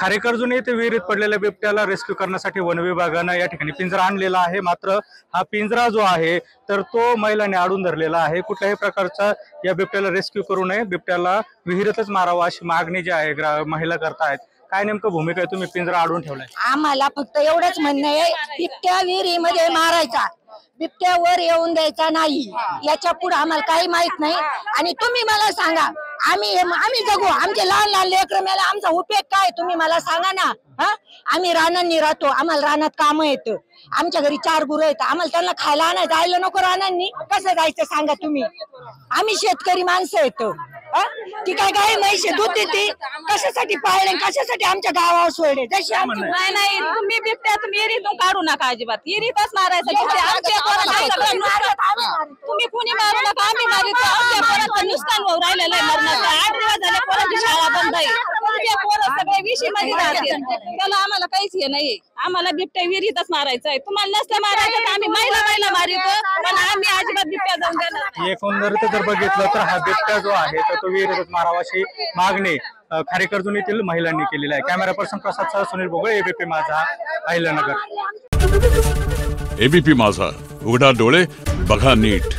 खारेकरजुन येथे विहिरीत पडलेल्या बिबट्याला रेस्क्यू करण्यासाठी वन विभागानं या ठिकाणी पिंजरा आणलेला आहे। मात्र हा पिंजरा जो आहे तर तो महिलांनी अडून धरलेला आहे। कुठल्याही प्रकारचा या बिबट्याला रेस्क्यू करू नये, बिबट्याला विहिरीतच मारावा अशी मागणी जी आहे महिला करतायत। काय नेमकं भूमिका आहे, तुम्ही पिंजरा अडून ठेवलाय? आम्हाला फक्त एवढंच म्हणणं आहे, बिबट्या विहिरीमध्ये मारायचा, बिबट्या वर येऊन द्यायचा नाही। याच्या पुढे आम्हाला काही माहित नाही। आणि तुम्ही मला सांगा, आम्ही जगू, आमचे लहान लहान लेकरं मेले, आमचा उपयोग काय तुम्ही मला सांगा ना। आम्ही रानांनी राहतो, आम्हाला रानात काम येतं, आमच्या घरी 4 गुरं आहेत, आम्हाला त्यांना खायला आणायला जायला नको रानांनी, कसं जायचं सांगा तुम्ही? आम्ही शेतकरी माणसं येतो, ती काय गाय म्हैस दूध देते, कशासाठी पाळले, कशासाठी आमच्या गावावर सोडले? जशी नाही तुम्ही बिबट्या तुम्ही विहिरीतून काढू नका, अजिबात विहिरीतच मारायचं। तुम्ही कुणी मारू नका, आम्ही मारितो, आमच्या पोरांचं नुकसान होऊ राहिलेलं आहे मरणाचं। 8 दिवस झाले पोरांची शाळा बंद आहे, तुमचे पोरं सगळे विशीमध्ये जाते, त्याला आम्हाला काहीच हे नाही। आम्हाला बिबट्या विहिरीतच मारायचं आहे, तुम्हाला नसलं मारायचं तर आम्ही महिला मारितो, पण आम्ही अजिबात बिबट्या जाऊन देणार। एकंदरीत जर बघितलं तर हा बिबट्या जो आहे तर तो विहिरीतच मारावा अशी मागणी खारेकरजुन येथील महिलांनी केलेली आहे। कॅमेरा पर्सन प्रसाद सह सुनील भोगळे, एबीपी माझा, अहिल्यानगर। एबीपी माझा, उघडा डोळे बघा नीट।